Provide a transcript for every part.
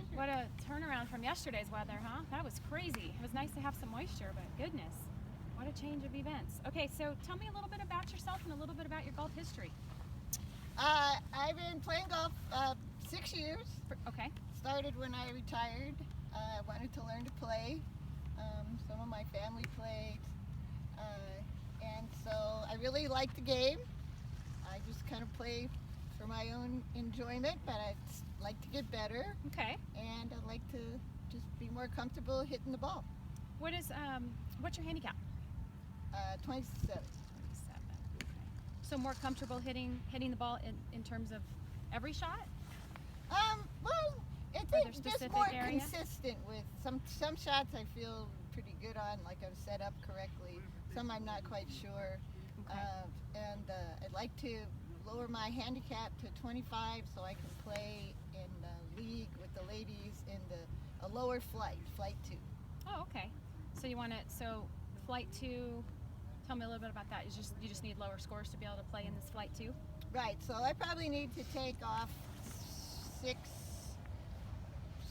pleasure. What a turnaround from yesterday's weather, huh? That was crazy. It was nice to have some moisture, but goodness, what a change of events. Okay, so tell me a little bit about yourself and a little bit about your golf history. I've been playing golf 6 years. Okay. Started when I retired. I wanted to learn to play. Some of my family played. And so I really like the game. I just kind of play for my own enjoyment, but I'd like to get better. Okay. And I'd like to just be more comfortable hitting the ball. What's your handicap? 27. 27. Okay. So more comfortable hitting the ball in terms of every shot? Well, there it's just specific more area? consistent with some shots I feel pretty good on, like I've set up correctly. Some I'm not quite sure. Okay. And I'd like to lower my handicap to 25 so I can play in the league with the ladies in a lower flight 2. Oh, okay. So so flight 2, tell me a little bit about that. You just need lower scores to be able to play in this flight 2? Right, so I probably need to take off 6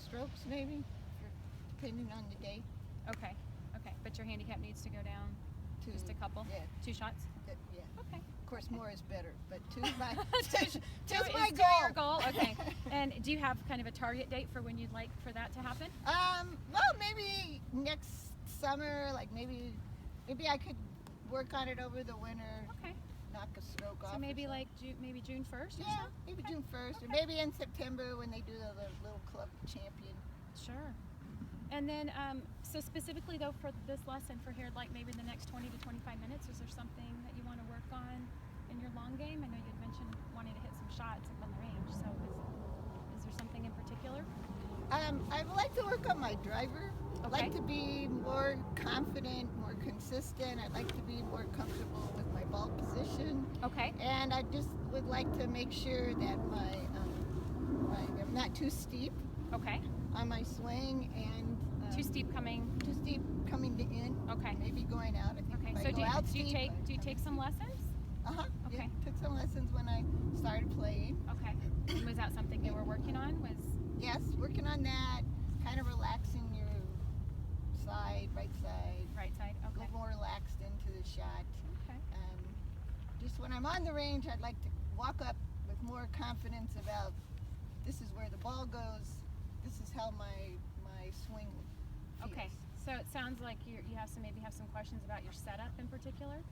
strokes maybe, depending on the day. Okay. But your handicap needs to go down just a couple? Yeah. 2 shots? Yeah. Okay. Of course, more is better, but 2 is my, Two two's is my still goal. your goal? Okay. And do you have kind of a target date for when you'd like for that to happen? Well, maybe next summer, like maybe I could work on it over the winter, Okay. knock a stroke off. So maybe or like maybe June 1st? yeah, maybe Okay. June 1st, Okay. or maybe in September when they do the little club champion. Sure. And then, so specifically though for this lesson for here, like maybe the next 20 to 25 minutes, is there something that you want to work on in your long game? I know you had mentioned wanting to hit some shots up on the range, so is there something in particular? I would like to work on my driver. I'd Okay. like to be more confident, more consistent. I'd like to be more comfortable with my ball position. Okay. And I just would like to make sure that I'm not too steep Okay. on my swing and Too steep coming. too steep coming in. Okay. Maybe going out. I think Okay. if I So go out steep, do you take some lessons? Yeah, Okay. took some lessons when I started playing. Okay. And was that something you were working on? Yes, working on that. Kind of relaxing your right side. Right side? A Okay. little more relaxed into the shot. Okay. Just when I'm on the range, I'd like to walk up with more confidence about this is where the ball goes. This is how my swing feels. Okay. So it sounds like you have some questions about your setup in particular,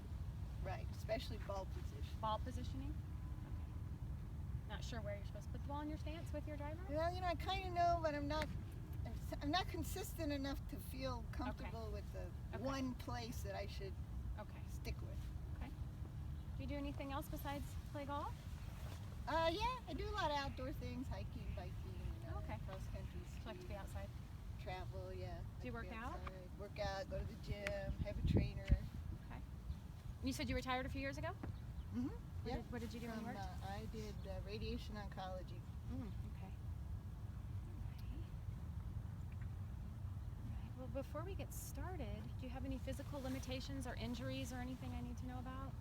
Right, especially ball position. ball positioning. Okay. Not sure where you're supposed to put the ball in your stance with your driver. Well, I kind of know, but I'm not consistent enough to feel comfortable with the Okay. one place that I should Okay. stick with. Okay. Do you do anything else besides play golf? Yeah, I do a lot of outdoor things, hiking, biking, Okay. cross country Do you like to be outside? travel, yeah. Do you Like work to be out? outside, work out, go to the gym, have a trainer. Okay. You said you retired a few years ago? Mm-hmm. What did you do when you worked? I did radiation oncology. Okay. Alright. Well, before we get started, do you have any physical limitations or injuries or anything I need to know about?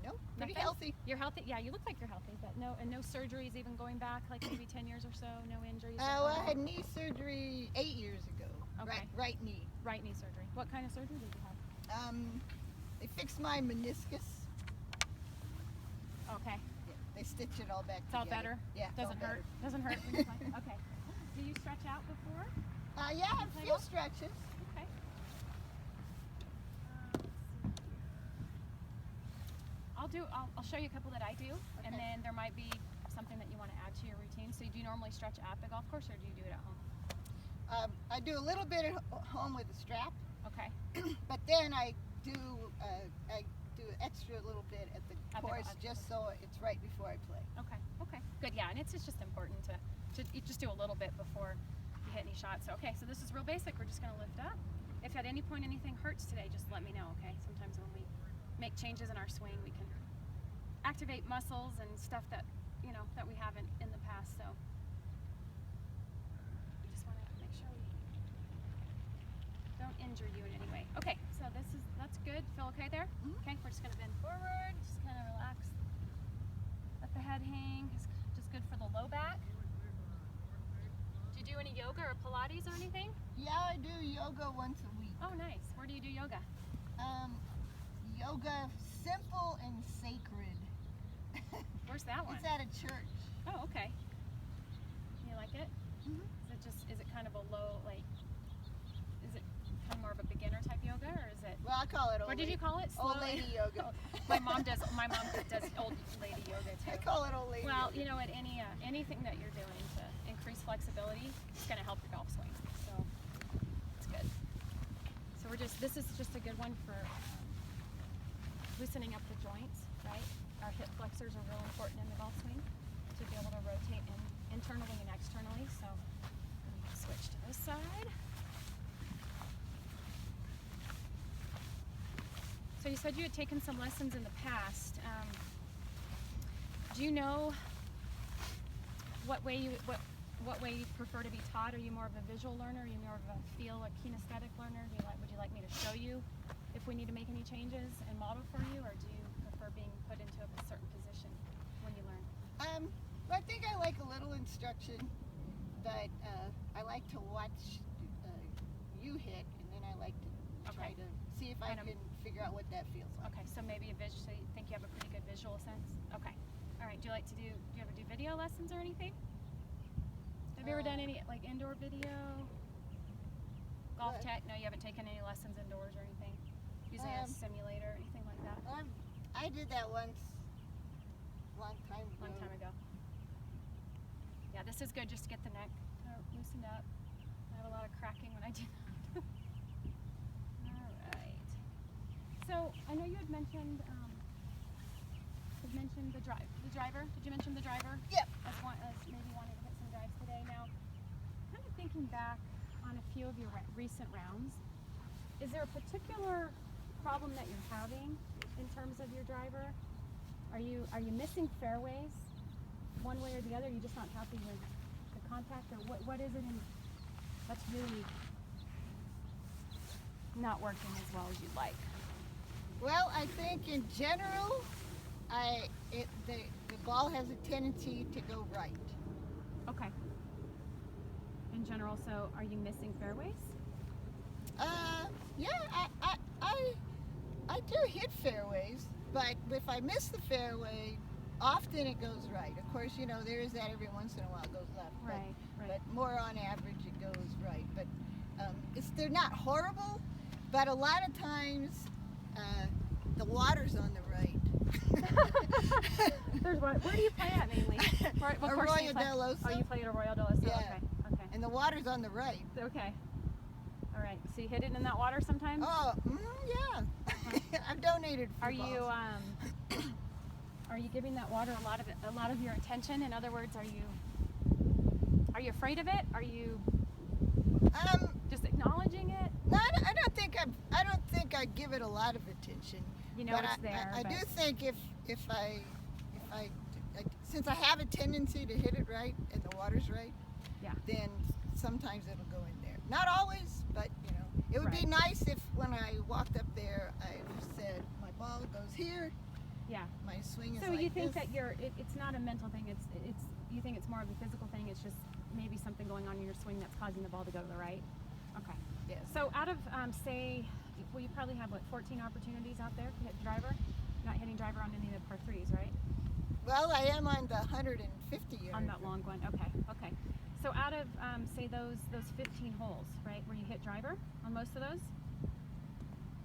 No, pretty Nothing? healthy. You're healthy? Yeah, you look like you're healthy, but no surgeries even going back like maybe 10 years or so, no injuries? Well, I had knee surgery 8 years ago. Okay. Right knee. Right knee surgery. What kind of surgery did you have? They fixed my meniscus. Okay. Yeah, they stitched it all back It's all together. better? Yeah, it's all Doesn't hurt? better. Doesn't hurt when you play? Okay. Do you stretch out before? Yeah, I have a Play few golf? stretches. Okay. I'll show you a couple that I do, and Okay. then there might be something that you want to add to your routine. So do you normally stretch at the golf course, or do you do it at home? I do a little bit at home with a strap, Okay. but then I do extra little bit at the At the course golf just so it's right before I play. Okay. Okay. Good. Yeah, and it's just important to you just do a little bit before you hit any shots. So, okay, so this is real basic. We're just going to lift up. If at any point anything hurts today, just let me know. Okay. Sometimes when we make changes in our swing, we can activate muscles and stuff that that we haven't in the past. So we just want to make sure we don't injure you in any way. Okay, so that's good. Feel okay there? Mhm. Okay, we're just gonna bend forward, just kind of relax. Let the head hang. It's just good for the low back. Do you do do any yoga or Pilates or anything? Yeah, I do yoga once a week. Oh, nice. Where do you do yoga? Yoga, simple and sacred. Where's that one? It's at a church. Oh, okay. You like it? Mhm. Is it kind of a low, like, is it kind of more of a beginner type yoga, or is it? Well, I call it old What did you call it? Old Slow- lady yoga. My mom does old lady yoga too. I call it old lady Well, yoga. you know, at anything that you're doing to increase flexibility, it's going to help your golf swing. So it's good. So this is just a good one for loosening up the joints, right? Our hip flexors are real important in the golf swing to be able to rotate internally and externally. So let me switch to this side. So you said you had taken some lessons in the past. Do you know what way you prefer to be taught? Are you more of a visual learner? Are you more of a feel or kinesthetic learner? Would you like me to show you if we need to make any changes and model for you, or do you prefer being put into a certain position when you learn? I think I like a little instruction, but I like to watch you hit, and then I like to try to see if I can figure out what that feels like. Okay, so maybe so you think you have a pretty good visual sense? Okay. All right, do you ever do video lessons or anything? Have you ever done any like indoor video? Golf tech? No, you haven't taken any lessons indoors or anything? Using a simulator or anything like that? I did that once, long time ago. Yeah, this is good just to get the neck loosened up. I have a lot of cracking when I do that. All right. So I know you had mentioned the driver. Did you mention the driver? Yep. As maybe wanting to hit some drives today. Now, kind of thinking back on a few of your recent rounds, is there a particular problem that you're having in terms of your driver? Are you missing fairways one way or the other? Are you just not happy with the contact, or what is it that's really not working as well as you'd like? Well, I think in general, the ball has a tendency to go right. Okay. In general, so are you missing fairways? Yeah, I do hit fairways, but if I miss the fairway, often it goes right. Of course, you know, there is that every once in a while it goes left. Right. But more on average it goes right. But they're not horrible, but a lot of times the water's on the right. Where do you play at mainly? What course do you Arroyo play? del Oso. Oh, you play at Arroyo del Oso. Yeah. Okay. And the water's on the right. Okay. All right. So you hit it in that water sometimes? Oh, yeah. I've donated. Are you giving that water a lot of your attention? In other words, are you afraid of it? Are you just acknowledging it? No, I don't think I give it a lot of attention. You know but it's there. I do think if I since I have a tendency to hit it right and the water's right, yeah, then sometimes it'll go in there. Not always, but you know, it would be nice if when I walked up there, I said my ball goes here. Yeah. My swing is so like you think this. that it's not a mental thing. It's you think it's more of a physical thing. It's just maybe something going on in your swing that's causing the ball to go to the right. Okay. Yes. So out of you probably have 14 opportunities out there to hit driver. Not hitting driver on any of the par threes, right? Well, I am on the 150 yard. On that long one. Okay. So out of say those 15 holes, right, where you hit driver on most of those.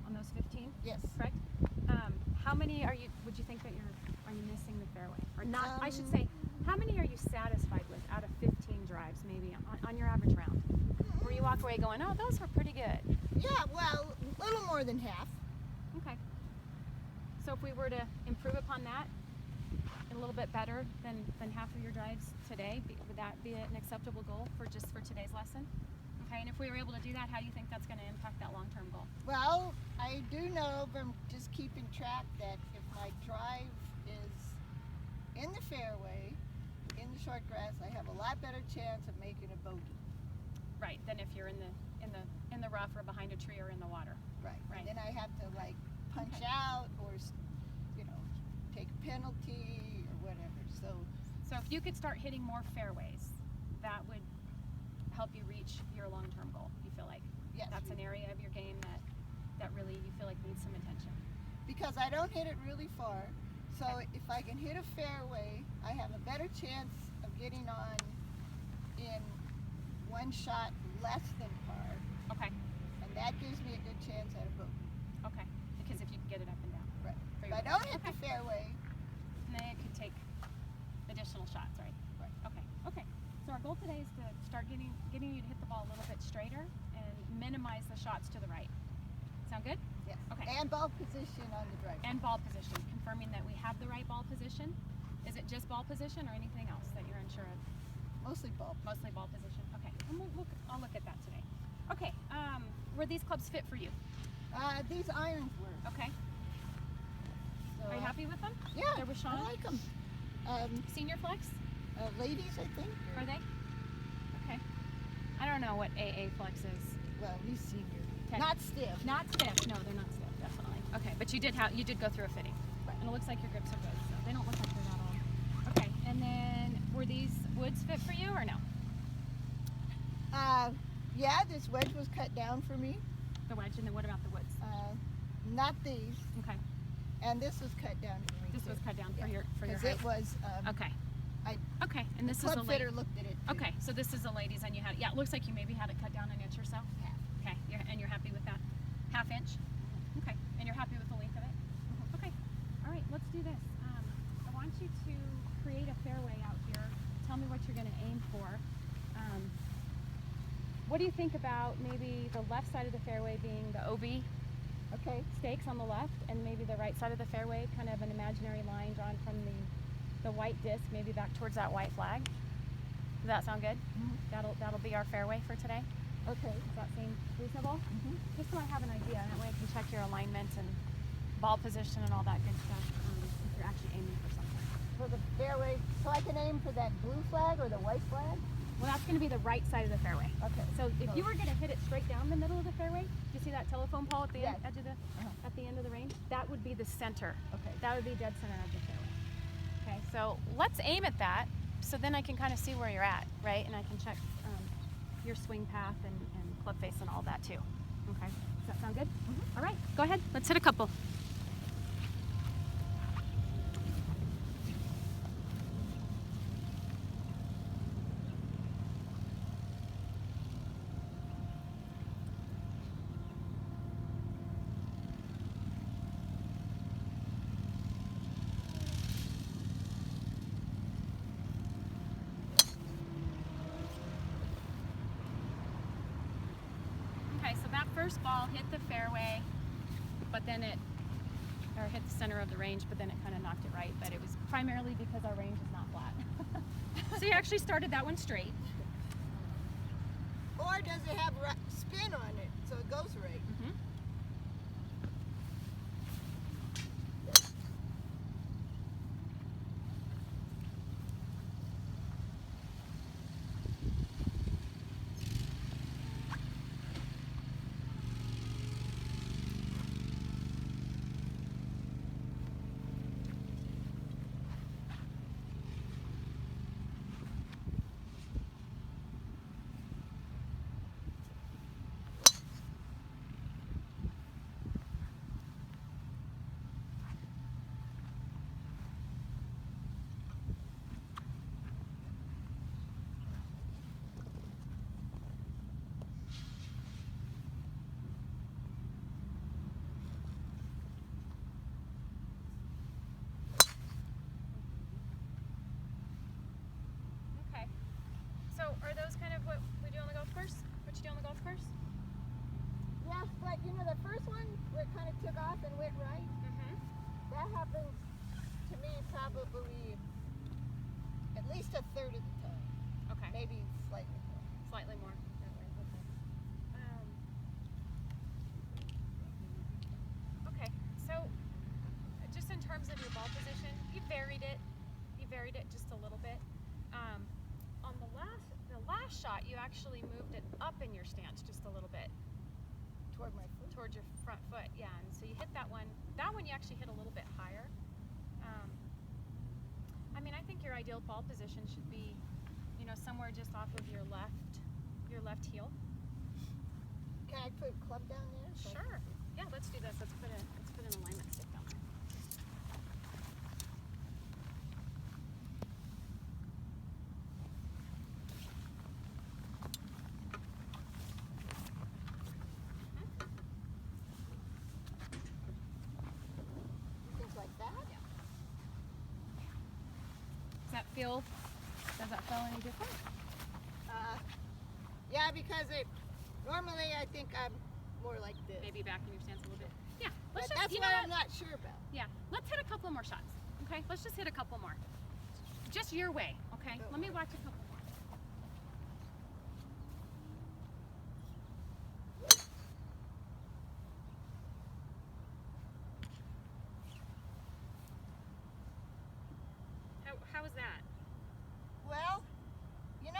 On those 15. Yes. Correct. How many would you think that are you missing the fairway? Or not, I should say, how many are you satisfied with out of 15 drives maybe on your average round? Where you walk away going, oh, those were pretty good. Yeah, well, a little more than half. Okay. So if we were to improve upon that a little bit better than half of your drives today, would that be an acceptable goal for today's lesson? Okay, and if we were able to do that, how do you think that's going to impact that long-term goal? Well, I do know from just keeping track that if my drive is in the fairway, in the short grass, I have a lot better chance of making a bogey. Right, than if you're in the rough or behind a tree or in the water. Right. Right. And then I have to like punch out or, you know, take a penalty or whatever. So if you could start hitting more fairways, that would help you reach your long-term goal? You feel like Yes. that's an area of your game that really you feel like needs some attention. Because I don't hit it really far. So if I can hit a fairway, I have a better chance of getting on in one shot less than par. Okay. And that gives me a good chance at a bogey. Okay. Because if you can get it up and down. Right. For If your I don't hit okay. the fairway, then it could take additional shots, right? Right. Okay. Okay. So our goal today is to start getting you to hit the ball a little bit straighter and minimize the shots to the right. Sound good? yes. Okay. And ball position on the driver. And ball position, confirming that we have the right ball position. Is it just ball position or anything else that you're unsure of? Mostly ball. Mostly ball position. Okay. And I'll look at that today. Okay. Were these clubs fit for you? These irons were. Okay. So, Are you happy with them? Yeah. They're with Sean? I like them. Senior flex? Ladies, I think. Are they? Okay. I don't know what AA flex is. Well, he's senior. Okay. Not stiff. Not stiff. No, they're not stiff, definitely. Okay, but you did go through a fitting. Right. And it looks like your grips are good, so they don't look like they're that old. Okay, and then were these woods fit for you or no? Yeah, this wedge was cut down for me. The wedge, and then what about the woods? Not these. Okay. And this was cut down for me. This was cut down for your Because height. it was. Okay. I- Okay, and this is a Club lady. fitter looked at it. Too. Okay, so this is a ladies, and you had it looks like you maybe had it cut down an inch or so. Half. Okay, and you're happy with that? Half inch? Okay, and you're happy with the length of it? Okay, all right, let's do this. I want you to create a fairway out here. Tell me what you're going to aim for. What do you think about maybe the left side of the fairway being the OB Okay. stakes on the left, and maybe the right side of the fairway, kind of an imaginary line drawn from the white disc, maybe back towards that white flag? Does that sound good? Mm-hmm. That'll be our fairway for today. Okay. Does that seem reasonable? Mm-hmm. Just so I have an idea, that way I can check your alignment and ball position and all that good stuff if you're actually aiming for something. For the fairway, so I can aim for that blue flag or the white flag? Well, that's going to be the right side of the fairway. Okay. So if you were going to hit it straight down the middle of the fairway, do you see that telephone pole at the Yes. edge of the Uh-huh. at the end of the range? That would be the center. Okay. That would be dead center of the fairway. Okay, so let's aim at that, so then I can kind of see where you're at, right? And I can check your swing path and club face and all that too. Okay, does that sound good? Mm-hmm. All right, go ahead. Let's hit a couple. Okay, so that first ball hit the fairway, but then hit the center of the range, but then it kind of knocked it right. But it was primarily because our range is not flat. So you actually started that one straight. Or does it have spin on it so it goes right? Mm-hmm. Okay. So are those kind of what we do on the golf course? What you do on the golf course? Yes, but you know the first one where it kind of took off and went right, Mm-hmm. that happens to me probably at least a third of the time. Okay. Maybe slightly more. Slightly more. That way. Okay. Okay. So, just in terms of your ball position, you varied it. You varied it just a little bit. On the last shot, you actually moved it up in your stance just a little bit Toward my foot. towards your front foot. Yeah, and so you hit that one. That one you actually hit a little bit higher. I mean, I think your ideal ball position should be, somewhere just off of your left your left heel. Can I put a club down there? Sure. Yeah, let's do this. Let's put an alignment stick down there. Things like that? Yeah. Does that feel any different? Yeah, because normally I think I'm more like this. Maybe back in your stance a little bit. Yeah. But Let's just, that's you what know I'm not sure about. Yeah. Let's hit a couple more shots. Okay. Let's just hit a couple more. Just your way. Okay. Oh. Let me watch a couple more. How was that? Well, you know,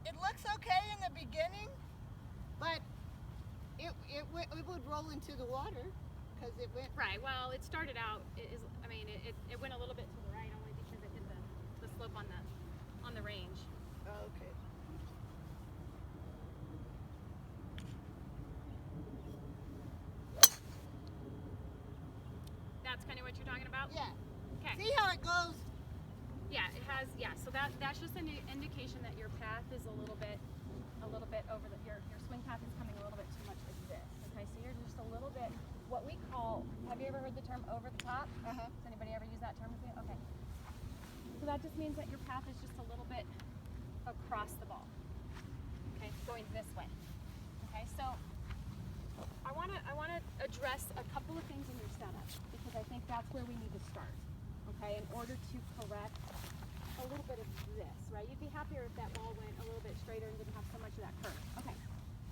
it looks okay in the beginning, but it would roll into the water because it went. Right. Well, it started out. It went a little bit to the right only because it hit the slope on the range. Oh, okay. That's kind of what you're talking about. Yeah. Okay. See how it goes? Yeah, it has. Yeah. So that's just an indication that your path is a little bit over your swing path is coming a little bit too much like this. Okay. So you're just a little bit what we call. Have you ever heard the term over the top? Uh-huh. Does anybody ever use that term with you? Okay. So that just means that your path is just a little bit across the ball. Okay, going this way. Okay, so I wanna address a couple of things in your setup because I think that's where we need to start. Okay, in order to correct a little bit of this, right? You'd be happier if that ball went a little bit straighter and didn't have so much of that curve. Okay,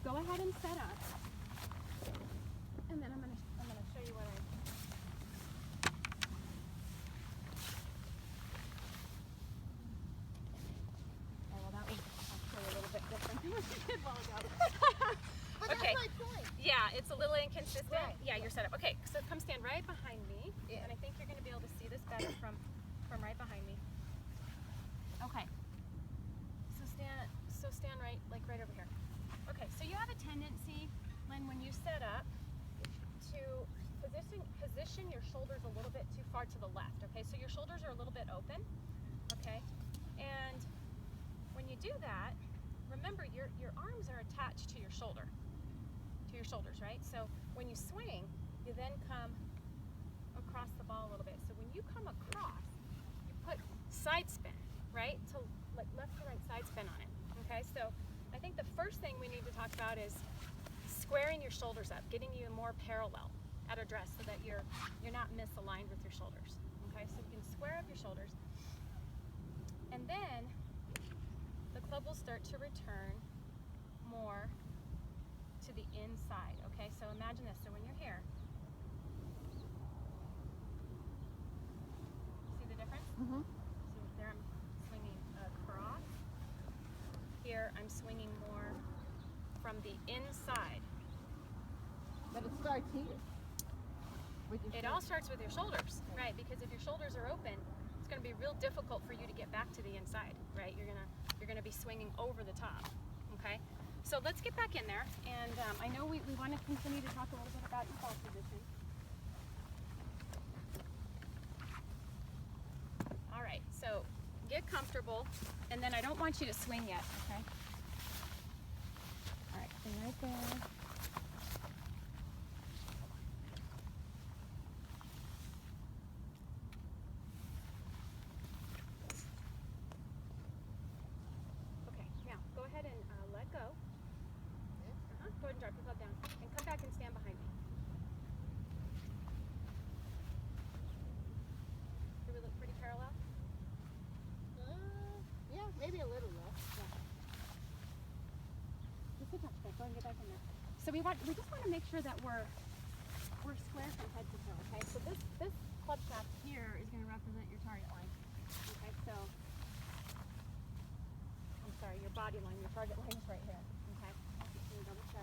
go ahead and set up, and then I'm gonna show you what I. Oh, well, that was actually a little bit different than what you did a while ago. But Okay. that's my point. Yeah, it's a little inconsistent. Right. Yeah, you're set up. Okay, so come stand right behind me, Yeah. and I think you're going to be able to see this better from right behind me. Okay. So stand right over here. Okay, so you have a tendency, Lynn, when you set up, to position your shoulders a little bit too far to the left. Okay, so your shoulders are a little bit open. Okay, and when you do that, remember your arms are attached to your shoulders, right? So when you swing, you then come across the ball a little bit. So when you come across, you put side spin, right? To like left to right side spin on it. Okay, so I think the first thing we need to talk about is squaring your shoulders up, getting you more parallel at address so that you're not misaligned with your shoulders. Okay, so you can square up your shoulders, and then the club will start to return more to the inside. Okay, so imagine this. So when you're here, see the difference? Mm-hmm. So there I'm swinging across. Here I'm swinging more from the inside. But it starts here. It all starts with your shoulders, right? Because if your shoulders are open, it's going to be real difficult for you to get back to the inside, right? You're gonna be swinging over the top. Okay, so let's get back in there, and I know we want to continue to talk a little bit about your ball position. All right, so get comfortable, and then I don't want you to swing yet. Okay. All right, stay right there. Go ahead and let go. Go ahead and drop your club down. And come back and stand behind me. Do we look pretty parallel? Yeah, maybe a little less. Yeah. Just a touch bit. Go ahead and get back in there. So we just want to make sure that we're square from head to toe. Okay. So this club shaft here is going to represent your target line. Okay. So. Sorry, your body line, your target line is right here. Okay. Can you double check?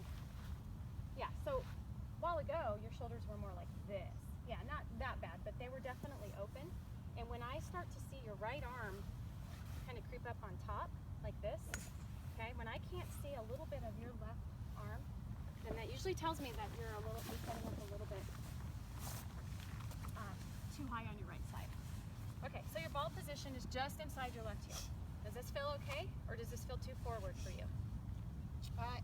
Yeah. So a while ago, your shoulders were more like this. Yeah, not that bad, but they were definitely open. And when I start to see your right arm kind of creep up on top like this, Okay, when I can't see a little bit of your left arm, then that usually tells me that you're setting up a little bit too high on your right side. Okay, so your ball position is just inside your left heel. Does this feel okay, or does this feel too forward for you?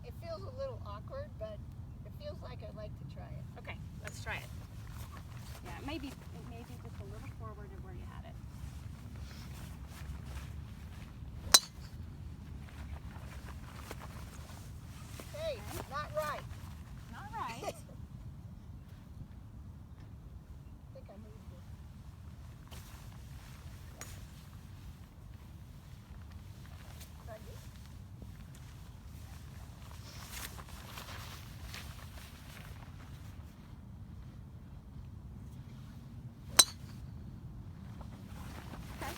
It feels a little awkward, but it feels like I'd like to try it. Okay, let's try it. Yeah, it may be just a little forward of where you had it. Hey, not right. Not right. I think I moved it. Try this. Okay.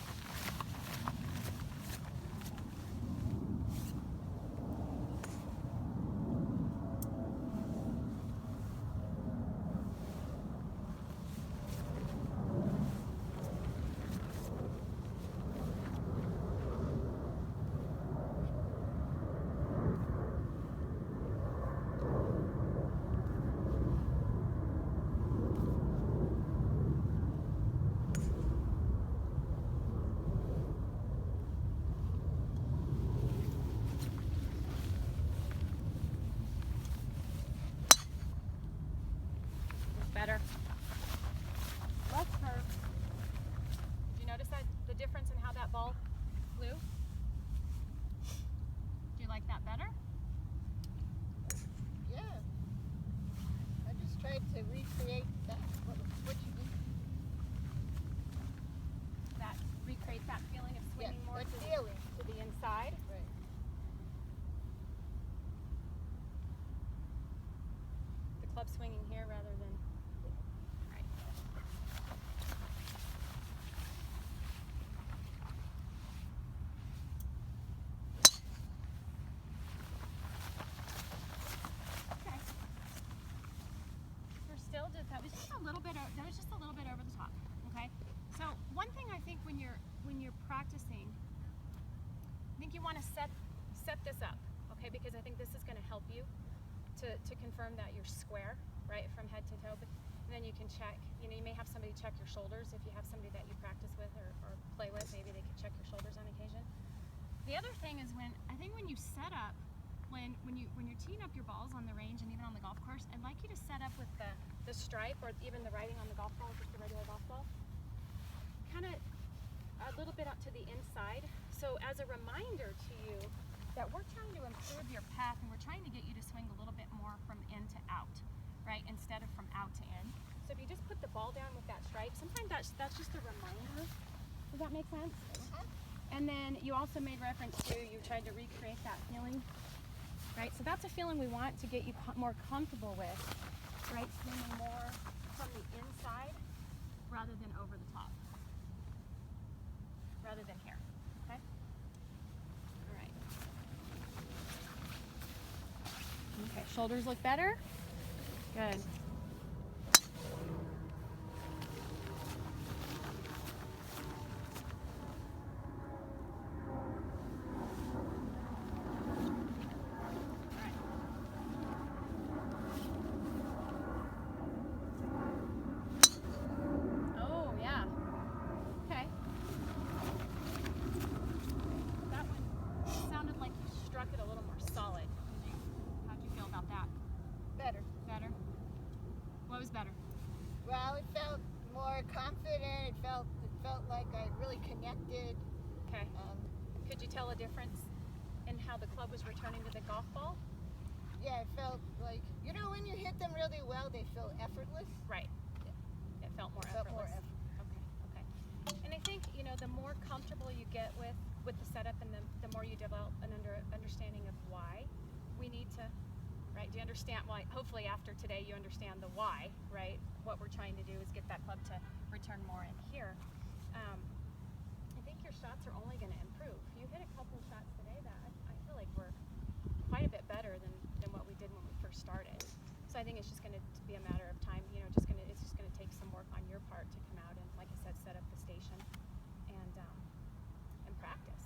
Better. Left curve. Did you notice that the difference in how that ball flew? Do you like that better? Yeah. I just tried to recreate that. What you did. That recreates that feeling of swinging more that to feeling. the inside. Right. The club swinging here rather than right. Okay. We're still just that was just a little bit over the top. Okay. So one thing I think when you're practicing, I think you want to set this up, okay? Because I think this is going to help you to confirm that you're square, right, from head to toe. But then you can check. You know, you may have somebody check your shoulders if you have somebody that you practice with or play with. Maybe they can check your shoulders on occasion. The other thing is when you set up, when you're teeing up your balls on the range and even on the golf course, I'd like you to set up with the stripe or even the writing on the golf ball, just a regular golf ball, kind of a little bit up to the inside. So as a reminder to you that we're trying to improve your path and we're trying to get you to swing a little bit more from in to out, right, instead of from out to in. So if you just put the ball down with that stripe, sometimes that's just a reminder. Does that make sense? And then you also made reference to you tried to recreate that feeling, right? So that's a feeling we want to get you more comfortable with, right? Swinging more from the inside rather than over the top, rather than here, okay? All right. Okay, shoulders look better. Good. Oh, yeah. Okay. That one sounded like you struck it a little more solid. How'd you feel about that? Better. Better? What was better? Well, it felt more confident. It felt like I really connected. Okay. Could you tell a difference in how the club was returning to the golf ball? Yeah, it felt like, you know, when you hit them really well, they feel effortless. Right. It felt more Felt more effortless. Okay. And I think, you know, the more comfortable you get with the setup and the more you develop an understanding of why we need to, right? Do you understand why? Hopefully after today you understand the why, right? What we're trying to do is get that club to return more in here. I think your shots are only going to improve. You hit a couple shots today that I feel like were quite a bit better than what we did when we first started. So I think it's just going to be a matter of time. You know, it's just going to take some work on your part to come out and, like I said, set up the station and practice.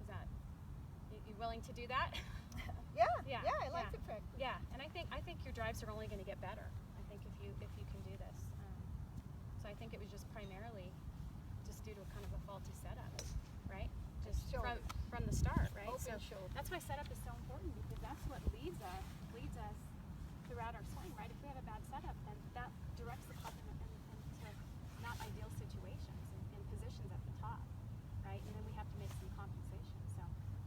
Is that you willing to do that. Yeah, Yeah, I like yeah. to practice. Yeah, and I think your drives are only going to get better. I think if you can do this. So I think it was just primarily just due to kind of a faulty setup, right? Just Shoulders. from the start, right? Open So shoulders. that's why setup is so important, because that's what leads us throughout our swing, right? If we have a bad setup, then that directs the club into not ideal situations and positions at the top, right? And then we have to make some compensation. So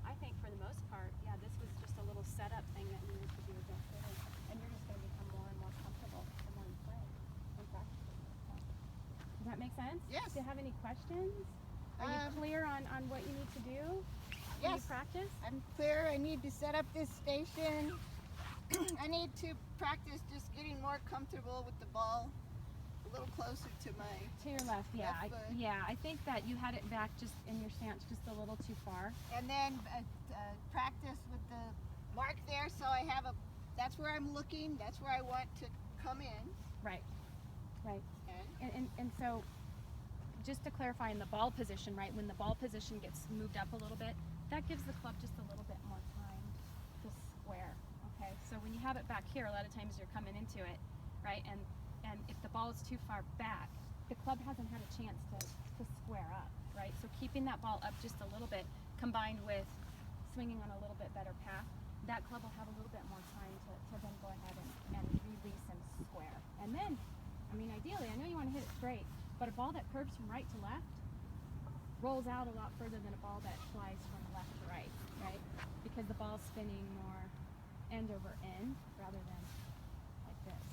I think for the most part, yeah, this was just a little setup thing that needed to be adjusted, and you're just going to become more and more comfortable the more you play and practice. So, does that make sense? Yes. Do you have any questions? Are you clear on what you need to do when you Yes. practice? I'm clear. I need to set up this station. I need to practice just getting more comfortable with the ball, a little closer to my. To your left, yeah. Left foot. I think that you had it back just in your stance just a little too far. And then practice with the mark there, so I have that's where I'm looking, that's where I want to come in. Right. Okay. And so, just to clarify, in the ball position, right, when the ball position gets moved up a little bit, that gives the club just a little bit more time to square, okay? So when you have it back here, a lot of times you're coming into it, right, and if the ball is too far back, the club hasn't had a chance to square up, right? So keeping that ball up just a little bit, combined with swinging on a little bit better path, that club will have a little bit more time to then go ahead and release and square. And then, I mean, ideally, I know you want to hit it straight, but a ball that curves from right to left rolls out a lot further than a ball that flies from left to right, right? Because the ball's spinning more end over end rather than like this,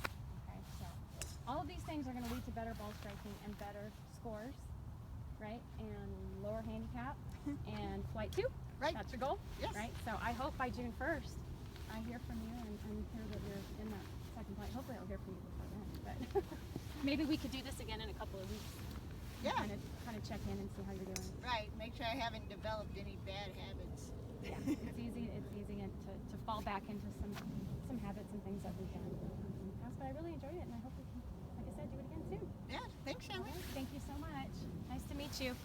okay? So all of these things are going to lead to better ball striking and better scores, right? And lower handicap and flight 2. Right. That's your goal, Yes. right? So I hope by June 1st I hear from you and hear that you're in that second flight. Hopefully I'll hear from you before then, but maybe we could do this again in a couple of weeks. Yeah. Kind of check in and see how you're doing. Right, make sure I haven't developed any bad habits. Yeah, it's easy to fall back into some habits and things that we've done in the past, but I really enjoyed it, and I hope we can, like I said, do it again soon. Yeah, thanks, Shelly. All right, thank you so much. Nice to meet you.